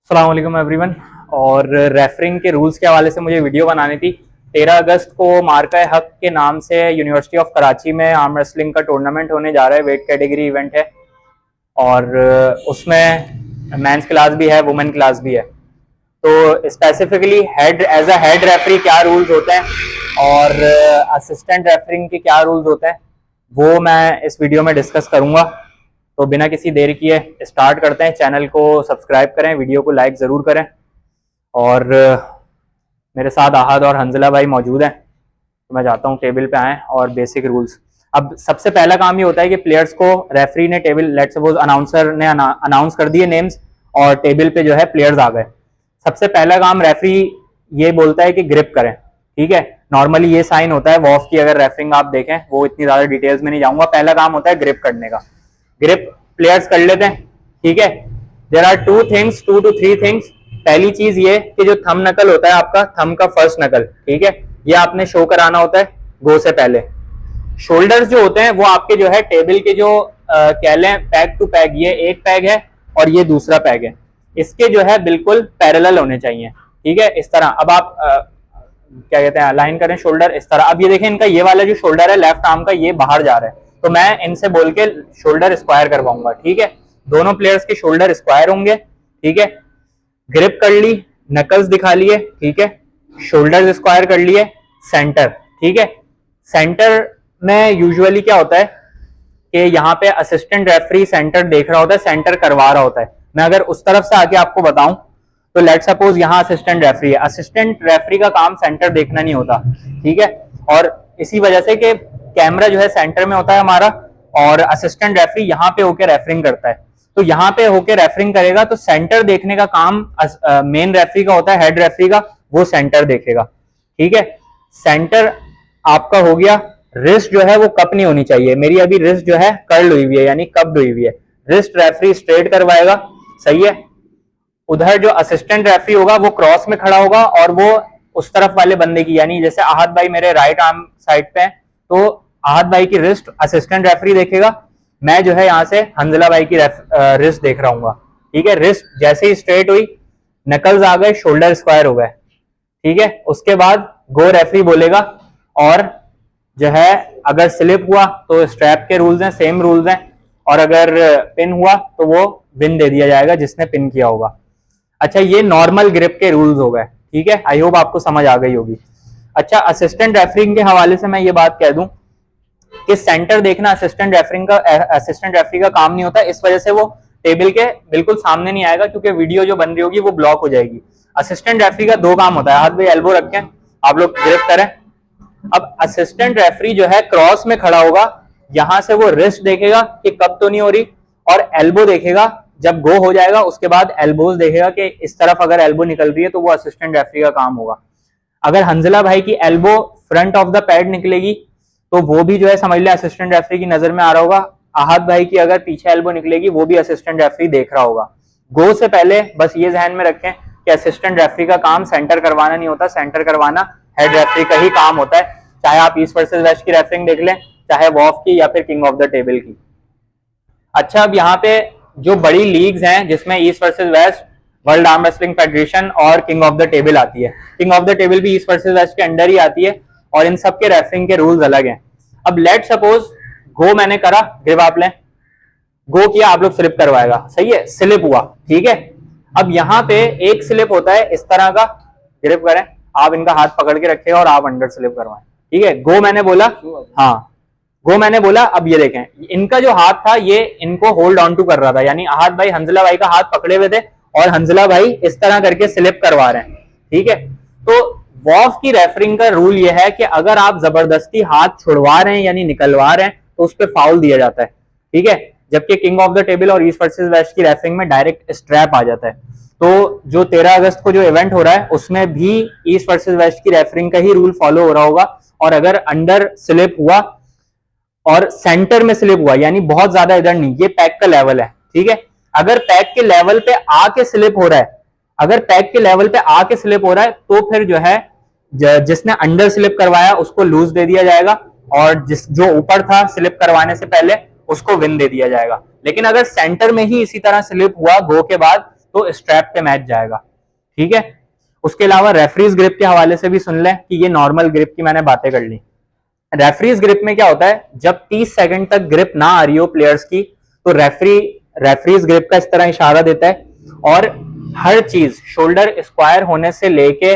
अस्सलाम वालेकुम एवरीवन। और रेफरिंग के रूल्स के हवाले से मुझे वीडियो बनानी थी। 13 अगस्त को मार्का हक के नाम से यूनिवर्सिटी ऑफ कराची में आर्म रेसलिंग का टूर्नामेंट होने जा रहा है। वेट कैटेगरी इवेंट है और उसमें मेंस क्लास भी है, वुमेन क्लास भी है। तो specifically head as a head referee क्या रूल्स होते हैं और असिस्टेंट रेफरिंग के क्या रूल्स होते हैं वो मैं इस वीडियो में डिस्कस करूंगा। तो बिना किसी देर किए स्टार्ट करते हैं। चैनल को सब्सक्राइब करें, वीडियो को लाइक ज़रूर करें। और मेरे साथ आहद और हंजला भाई मौजूद हैं, तो मैं चाहता हूँ टेबल पे आएँ और बेसिक रूल्स। अब सबसे पहला काम ये होता है कि प्लेयर्स को रेफरी ने टेबल, लेट सपोज अनाउंसर ने अनाउंस कर दिए नेम्स और टेबल पे जो है प्लेयर्स आ गए। सबसे पहला काम रेफरी ये बोलता है कि ग्रिप करें। ठीक है, नॉर्मली ये साइन होता है वॉफ की। अगर रेफरिंग आप देखें, वो इतनी ज्यादा डिटेल्स में नहीं जाऊंगा, पहला काम होता है ग्रिप करने का। ग्रिप प्लेयर्स कर लेते हैं। ठीक है, there are two two three things. पहली चीज ये कि जो थंब नकल होता है आपका, थंब का फर्स्ट नकल, ठीक है, ये आपने शो कराना होता है गो से पहले। शोल्डर्स जो होते हैं वो आपके जो है टेबल के जो कह लें पैग टू पैग, ये एक पैग है और ये दूसरा पैग है, इसके जो है बिल्कुल पैरेलल होने चाहिए। ठीक है, इस तरह। अब आप क्या कहते हैं, अलाइन करें शोल्डर इस तरह। अब ये देखें, इनका ये वाला जो शोल्डर है लेफ्ट आर्म का, ये बाहर जा रहा है, तो मैं इनसे बोल के शोल्डर स्क्वायर करवाऊंगा। ठीक है, दोनों प्लेयर्स के शोल्डर स्क्वायर होंगे। ठीक है, ग्रिप कर ली, नकल्स दिखा लिए, ठीक है, शोल्डर स्क्वायर कर लिए, सेंटर। ठीक है, सेंटर में यूजुअली क्या होता है कि यहाँ पे असिस्टेंट रेफरी सेंटर देख रहा होता है, सेंटर करवा रहा होता है। मैं अगर उस तरफ से आके आपको बताऊं तो लेट सपोज यहाँ असिस्टेंट रेफरी है, असिस्टेंट रेफरी का काम सेंटर देखना नहीं होता। ठीक है, और इसी वजह से कि कैमरा जो है सेंटर में होता है हमारा और असिस्टेंट रेफरी यहाँ पे होकर रेफरिंग करता है। तो यहाँ पे होकर रेफरिंग करेगा तो सेंटर देखने का काम मेन रेफरी का होता है, हेड रेफरी का, वो सेंटर देखेगा। ठीक है, सेंटर आपका हो गया। रिस्ट जो है वो कप नहीं होनी चाहिए। मेरी अभी रिस्ट जो है कर्ल हुई हुई है, यानी कप्ड हुई हुई है। रिस्ट रेफरी स्ट्रेट करवाएगा, सही है। उधर जो असिस्टेंट रेफरी होगा वो क्रॉस में खड़ा होगा और वो उस तरफ वाले बंदे की, यानी जैसे आहद भाई मेरे राइट आर्म साइड पे हैं, तो आहद भाई की रिस्ट असिस्टेंट रेफरी देखेगा। मैं जो है यहाँ से हंजला भाई की रिस्ट देख रहा हूँ। ठीक है, रिस्ट जैसे ही स्ट्रेट हुई, नकल्स आ गए, शोल्डर स्क्वायर हो गए। ठीक है, उसके बाद गो रेफरी बोलेगा और जो है अगर स्लिप हुआ तो स्ट्रैप के रूल्स हैं, सेम रूल्स हैं, और अगर पिन हुआ तो वो विन दे दिया जाएगा जिसने पिन किया होगा। अच्छा, ये नॉर्मल ग्रिप के रूल्स हो गए। ठीक है, आई होप आपको समझ आ गई होगी। अच्छा, असिस्टेंट रेफरिंग के हवाले से मैं ये बात कह दूं कि सेंटर देखना असिस्टेंट रेफरी का काम नहीं होता। इस वजह से वो टेबल के बिल्कुल सामने नहीं आएगा, क्योंकि वीडियो जो बन रही होगी वो ब्लॉक हो जाएगी। असिस्टेंट रेफरी का दो काम होता है, हाथ भाई एल्बो रखें, आप लोग ग्रिप करें। अब असिस्टेंट रेफरी जो है क्रॉस में खड़ा होगा, यहां से वो रिस्ट देखेगा कि कब तो नहीं हो रही, और एल्बो देखेगा जब गो हो जाएगा। उसके बाद एल्बोज देखेगा कि इस तरफ अगर एल्बो निकल रही है तो वो असिस्टेंट रेफरी का काम होगा। अगर हंजला भाई की elbow front of the pad निकलेगी तो वो भी जो है समझ ले असिस्टेंट रेफरी की नजर में आ रहा होगा। आहद भाई की अगर पीछे एल्बो निकलेगी वो भी असिस्टेंट रेफरी देख रहा होगा। गो से पहले बस ये ध्यान में रखें कि असिस्टेंट रेफरी का काम सेंटर करवाना नहीं होता, सेंटर करवाना हेड रेफरी का ही काम होता है। चाहे आप ईस्ट वर्सेस वेस्ट की रेफरिंग देख लें, चाहे वॉफ की या फिर किंग ऑफ द टेबल की। अच्छा, अब यहाँ पे जो बड़ी लीग्स हैं जिसमें east versus West, world arm wrestling federation और किंग ऑफ द टेबल आती है। किंग ऑफ द टेबल भी ईस्ट वर्सेस वेस्ट के अंडर ही आती है और इन सब के रेफरिंग के रूल्स अलग हैं। अब लेट सपोज गो मैंने करा, ग्रिप आप लें, गो किया, आप लोग स्लिप करवाएगा, सही है, स्लिप हुआ। ठीक है, अब यहाँ पे एक स्लिप होता है इस तरह का, ग्रिप करें, आप इनका हाथ पकड़ के रखे और आप अंडर स्लिप करवाएं। ठीक है, गो मैंने बोला, हाँ गो मैंने बोला। अब ये देखें, इनका जो हाथ था ये इनको होल्ड ऑन टू कर रहा था, यानी आहद भाई हंजला भाई का हाथ पकड़े हुए थे और हंजला भाई इस तरह करके स्लिप करवा रहे हैं। ठीक है, तो वॉफ की रेफरिंग का रूल ये है कि अगर आप जबरदस्ती हाथ छुड़वा रहे हैं यानी निकलवा रहे हैं तो उस पर फाउल दिया जाता है। ठीक है, जबकि किंग ऑफ द टेबल और ईस्ट वर्सेस वेस्ट की रेफरिंग में डायरेक्ट स्ट्रैप आ जाता है। तो जो 13 अगस्त को जो इवेंट हो रहा है उसमें भी ईस्ट वर्सेस वेस्ट की रेफरिंग का ही रूल फॉलो हो रहा होगा। और अगर अंडर स्लिप हुआ और सेंटर में स्लिप हुआ, यानी बहुत ज्यादा इधर नहीं, ये पैक का लेवल है। ठीक है, अगर पैक के लेवल पे आके स्लिप हो रहा है, अगर पैक के लेवल पे आके स्लिप हो रहा है तो फिर जो है जिसने अंडर स्लिप करवाया उसको लूज दे दिया जाएगा और जो ऊपर था स्लिप करवाने से पहले उसको विन दे दिया जाएगा। लेकिन अगर सेंटर में ही इसी तरह स्लिप हुआ गो के बाद तो स्ट्रैप पे मैच जाएगा। ठीक है, उसके अलावा रेफरीज ग्रिप के हवाले से भी सुन लें कि ये नॉर्मल ग्रिप की मैंने बातें कर ली। रेफरीज ग्रिप में क्या होता है, जब 30 सेकंड तक ग्रिप ना आ रही हो प्लेयर्स की, तो रेफरीज ग्रिप का इस तरह इशारा देता है और हर चीज शोल्डर स्क्वायर होने से लेके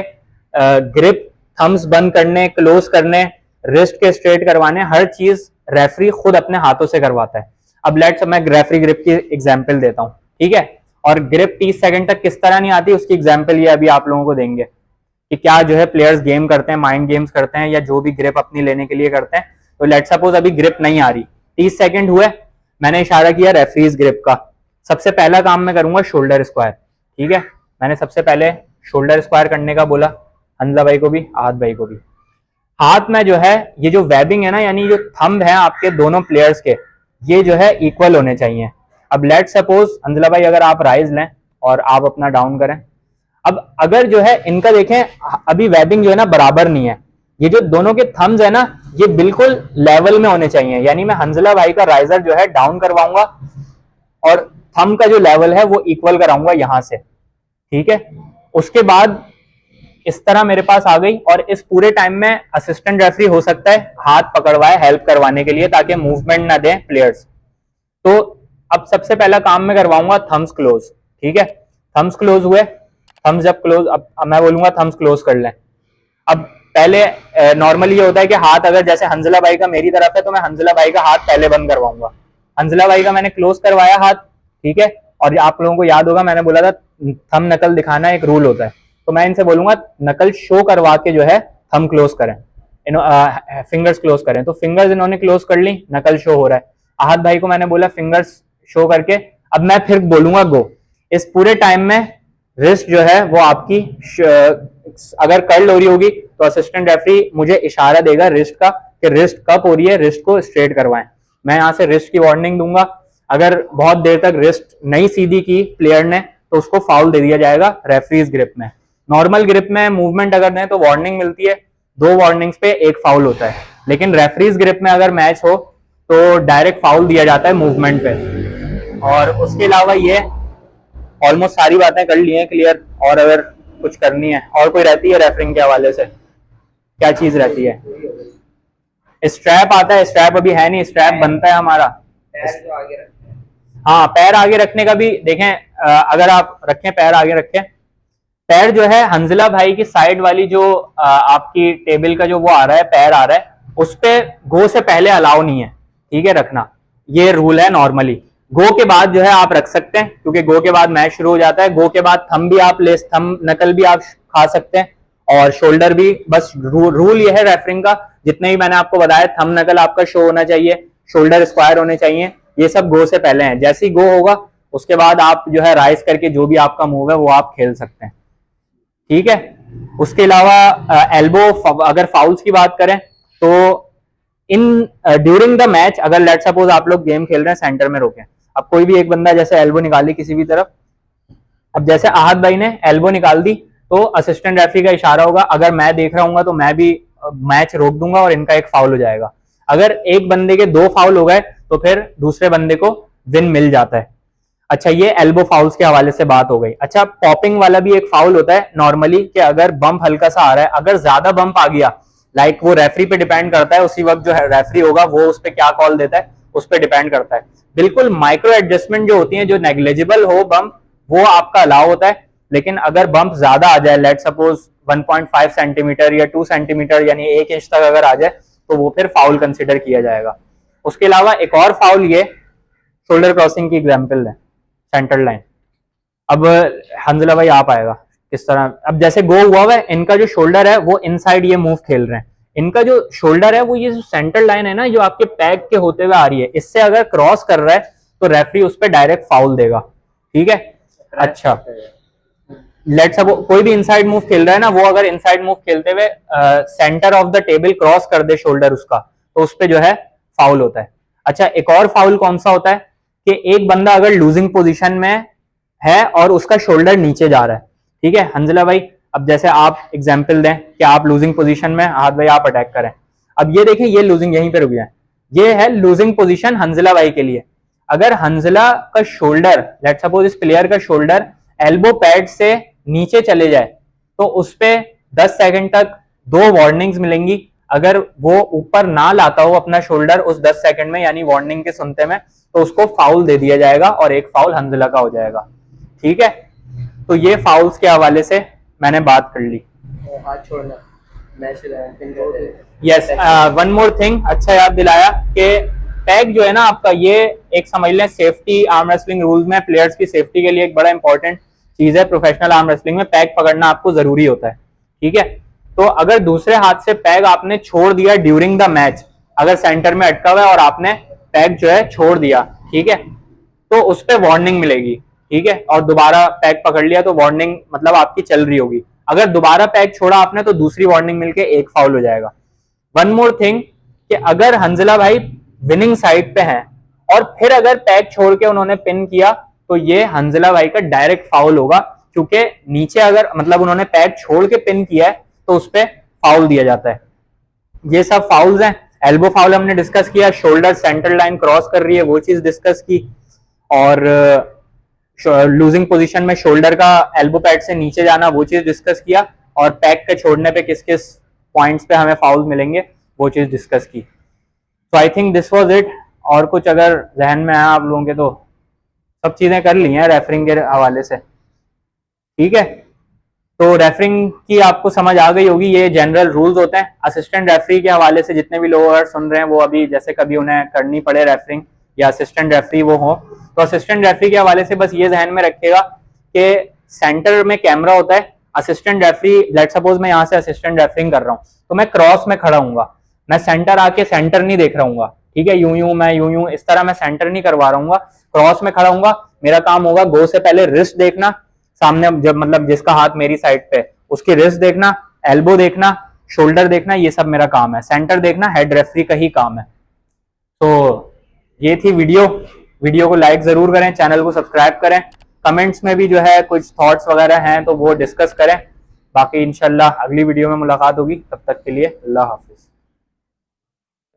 ग्रिप थम्स बंद करने, क्लोज करने, रिस्ट के स्ट्रेट करवाने, हर चीज रेफरी खुद अपने हाथों से करवाता है। अब लेट्स मैं रेफरी ग्रिप की एग्जांपल देता हूं, ठीक है, और ग्रिप 30 सेकंड तक किस तरह नहीं आती उसकी एग्जांपल ये अभी आप लोगों को देंगे कि क्या जो है प्लेयर्स गेम करते हैं, माइंड गेम्स करते हैं या जो भी ग्रिप अपनी लेने के लिए करते हैं। तो लेट सपोज अभी ग्रिप नहीं आ रही, 30 सेकंड हुए, मैंने इशारा किया रेफरीज ग्रिप का, सबसे पहला काम मैं करूंगा शोल्डर स्क्वायर। ठीक है, मैंने सबसे पहले शोल्डर स्क्वायर करने का बोला, हंजला भाई को भी, आहत भाई को भी। हाथ में जो है ये जो वेबिंग है ना, यानी जो थंब है आपके दोनों प्लेयर्स के, ये जो है इक्वल होने चाहिए। अब लेट सपोज अंजला भाई अगर आप राइज लें और आप अपना डाउन करें, अब अगर जो है इनका देखें अभी वेबिंग जो है ना बराबर नहीं है, ये जो दोनों के थम्स है ना ये बिल्कुल लेवल में होने चाहिए, यानी मैं हंजला भाई का राइजर जो है डाउन करवाऊंगा और थंब का जो लेवल है वो इक्वल कराऊंगा यहां से। ठीक है, उसके बाद इस तरह मेरे पास आ गई और इस पूरे टाइम में असिस्टेंट रेफरी हो सकता है हाथ पकड़वाए हेल्प करवाने के लिए ताकि मूवमेंट ना दें प्लेयर्स। तो अब सबसे पहला काम मैं करवाऊंगा थम्स क्लोज। ठीक है, थम्स क्लोज हुए, थम्स जब क्लोज, अब मैं बोलूंगा थम्स क्लोज कर लें। अब पहले नॉर्मली ये होता है कि हाथ अगर जैसे हंजला भाई का मेरी तरफ है तो मैं हंजला भाई का हाथ पहले बंद करवाऊंगा। हंजला भाई का मैंने क्लोज करवाया हाथ, ठीक है, और आप लोगों को याद होगा मैंने बोला था थंब नकल दिखाना एक रूल होता है, तो मैं इनसे बोलूंगा नकल शो करवा के जो है थंब क्लोज करें, फिंगर्स क्लोज करें। तो फिंगर्स इन्होंने क्लोज कर ली, नकल शो हो रहा है। आहत भाई को मैंने बोला फिंगर्स शो करके, अब मैं फिर बोलूंगा गो। इस पूरे टाइम में रिस्ट जो है वो आपकी अगर कर्ल हो रही होगी तो असिस्टेंट रेफरी मुझे इशारा देगा रिस्ट का कि रिस्ट कब हो रही है, रिस्ट को स्ट्रेट करवाएं। मैं यहां से रिस्ट की वार्निंग दूंगा, अगर बहुत देर तक रिस्ट नहीं सीधी की प्लेयर ने तो उसको फाउल दे दिया जाएगा रेफरीज ग्रिप में। नॉर्मल ग्रिप में मूवमेंट अगर दें तो वार्निंग मिलती है, 2 वार्निंग्स पे 1 फाउल होता है, लेकिन रेफरीज ग्रिप में अगर मैच हो तो डायरेक्ट फाउल दिया जाता है मूवमेंट पे। और उसके अलावा ये ऑलमोस्ट सारी बातें कर ली हैं क्लियर, और अगर कुछ करनी है और कोई रहती है रेफरिंग के हवाले से, क्या चीज रहती है? स्ट्रैप आता है, स्ट्रैप अभी है नहीं, स्ट्रैप बनता है हमारा। हाँ, पैर आगे रखने का भी देखें, अगर आप रखें पैर आगे रखें, पैर जो है हंजला भाई की साइड वाली जो आपकी टेबल का जो वो आ रहा है, पैर आ रहा है, उस पे गो से पहले अलाउ नहीं है, ठीक है, रखना, ये रूल है नॉर्मली। गो के बाद जो है आप रख सकते हैं क्योंकि गो के बाद मैच शुरू हो जाता है। गो के बाद थंब भी आप थंब नकल भी आप खा सकते हैं और शोल्डर भी। बस रूल ये है रेफरिंग का, जितने भी मैंने आपको बताया, थंब नकल आपका शो होना चाहिए, शोल्डर स्क्वायर होने चाहिए, ये सब गो से पहले है। जैसे ही गो होगा उसके बाद आप जो है राइज करके जो भी आपका मूव है वो आप खेल सकते हैं। ठीक है, उसके अलावा एल्बो, अगर फाउल्स की बात करें तो इन ड्यूरिंग द मैच अगर लेट सपोज आप लोग गेम खेल रहे हैं, सेंटर में रोके, अब कोई भी एक बंदा जैसे एल्बो निकाली किसी भी तरफ, अब जैसे आहत भाई ने एल्बो निकाल दी तो असिस्टेंट रेफरी का इशारा होगा, अगर मैं देख रहा हूँ तो मैं भी मैच रोक दूंगा और इनका एक फाउल हो जाएगा। अगर एक बंदे के 2 फाउल हो गए तो फिर दूसरे बंदे को विन मिल जाता है। अच्छा, ये एल्बो फाउल्स के हवाले से बात हो गई। अच्छा, पॉपिंग वाला भी एक फाउल होता है नॉर्मली कि अगर बम्प हल्का सा आ रहा है, अगर ज्यादा बम्प आ गया, लाइक वो रेफरी पे डिपेंड करता है, उसी वक्त जो है रेफरी होगा वो उस पर क्या कॉल देता है उस पर डिपेंड करता है। बिल्कुल माइक्रो एडजस्टमेंट जो होती है, जो नेग्लिजिबल हो बम्प, वो आपका अलाउ होता है, लेकिन अगर बम्प ज्यादा आ जाए, लेट सपोज 1.5 सेंटीमीटर या 2 सेंटीमीटर यानी 1 इंच तक अगर आ जाए तो वो फिर फाउल कंसिडर किया जाएगा। उसके अलावा एक और फाउल ये शोल्डर क्रॉसिंग की एग्जाम्पल है, सेंटर लाइन। अब हंजला भाई आप आएगा किस तरह, अब जैसे गो हुआ है, इनका जो शोल्डर है वो इनसाइड ये मूव खेल रहे हैं, इनका जो शोल्डर है वो ये जो सेंटर लाइन है ना जो आपके पैक के होते हुए आ रही है, इससे अगर क्रॉस कर रहा है तो रेफरी उस पर डायरेक्ट फाउल देगा। ठीक है, अच्छा, लेट्स सपोज कोई भी इनसाइड मूव खेल रहा है ना, वो अगर इनसाइड मूव खेलते हुए centre of the table cross कर दे शोल्डर उसका, तो उस पर जो है फाउल होता है। अच्छा, एक और फाउल कौन सा होता है कि एक बंदा अगर लूजिंग पोजीशन में है और उसका शोल्डर नीचे जा रहा है, ठीक है हंजला भाई, अब जैसे आप एग्जांपल दें कि आप लूजिंग पोजीशन में, हाथ भाई आप अटैक करें, अब ये देखें ये लूजिंग यहीं पे रुक गया, ये है लूजिंग पोजीशन हंजला भाई के लिए। अगर हंजला का शोल्डर, लेट्स सपोज इस प्लेयर का शोल्डर एल्बो पैड से नीचे चले जाए तो उस पे 10 सेकंड तक 2 वार्निंग्स मिलेंगी। अगर वो ऊपर ना लाता हो अपना शोल्डर उस 10 सेकंड में यानी वार्निंग के सुनते में, तो उसको फाउल दे दिया जाएगा और एक फाउल हंजला का हो जाएगा। ठीक है, तो ये फाउल्स के हवाले से मैंने बात कर ली। हाथ छोड़ना match yes, one more thing, अच्छा याद दिलाया कि पैक जो है ना आपका, ये एक समझ लें सेफ्टी आर्म रेसलिंग रूल्स में प्लेयर्स की सेफ्टी के लिए एक बड़ा इंपॉर्टेंट चीज है। प्रोफेशनल आर्म रेसलिंग में पैक पकड़ना आपको जरूरी होता है। ठीक है, तो अगर दूसरे हाथ से पैक आपने छोड़ दिया ड्यूरिंग द मैच, अगर सेंटर में अटका हुआ है और आपने पैक जो है छोड़ दिया, ठीक है, तो उस पर वार्निंग मिलेगी। ठीक है, और दोबारा पैक पकड़ लिया तो वार्निंग मतलब आपकी चल रही होगी। अगर दोबारा पैक छोड़ा आपने तो दूसरी वार्निंग मिलके एक फाउल हो जाएगा। वन मोर थिंग कि अगर हंजला भाई विनिंग साइड पे हैं और फिर अगर पैक छोड़ के उन्होंने पिन किया तो ये हंजला भाई का डायरेक्ट फाउल होगा, क्योंकि नीचे अगर मतलब उन्होंने पैक छोड़ के पिन किया है तो उस पर फाउल दिया जाता है। ये सब फाउल्स हैं। एल्बो फाउल हमने डिस्कस किया, शोल्डर सेंटर लाइन क्रॉस कर रही है वो चीज डिस्कस की, और लूजिंग पोजीशन में शोल्डर का एल्बो पैड से नीचे जाना वो चीज डिस्कस किया, और पैक के छोड़ने पे किस किस पॉइंट्स पे हमें फाउल मिलेंगे वो चीज डिस्कस की। तो I think this was it. और कुछ अगर जहन में आया आप लोगों के तो सब चीजें कर ली हैं रेफरिंग के हवाले से। ठीक है, तो रेफरिंग की आपको समझ आ गई होगी, ये जनरल रूल्स होते हैं। असिस्टेंट रेफरी के हवाले से जितने भी लोग अगर सुन रहे हैं वो अभी जैसे कभी उन्हें करनी पड़े रेफरिंग या असिस्टेंट रेफरी वो हो, तो असिस्टेंट रेफरी के हवाले से बस ये जहन में रखिएगा कि सेंटर में कैमरा होता है। असिस्टेंट रेफरी, लेट सपोज मैं यहाँ से असिस्टेंट रेफरिंग कर रहा हूँ तो मैं क्रॉस में खड़ा हूँ, मैं सेंटर आके सेंटर नहीं देख रहा हूँ। ठीक है, मैं यूं इस तरह मैं सेंटर नहीं करवा रहा हूँ, क्रॉस में खड़ा हूँ। मेरा काम होगा गो से पहले रिस्ट देखना, सामने जब मतलब जिसका हाथ मेरी साइड पे उसकी रिस्ट देखना, एल्बो देखना, शोल्डर देखना, ये सब मेरा काम है। सेंटर देखना हेड रेफरी का ही काम है। तो ये थी वीडियो को लाइक जरूर करें, चैनल को सब्सक्राइब करें, कमेंट्स में भी जो है कुछ थॉट्स वगैरह हैं तो वो डिस्कस करें। बाकी इंशाल्लाह अगली वीडियो में मुलाकात होगी, तब तक के लिए अल्लाह हाफिज।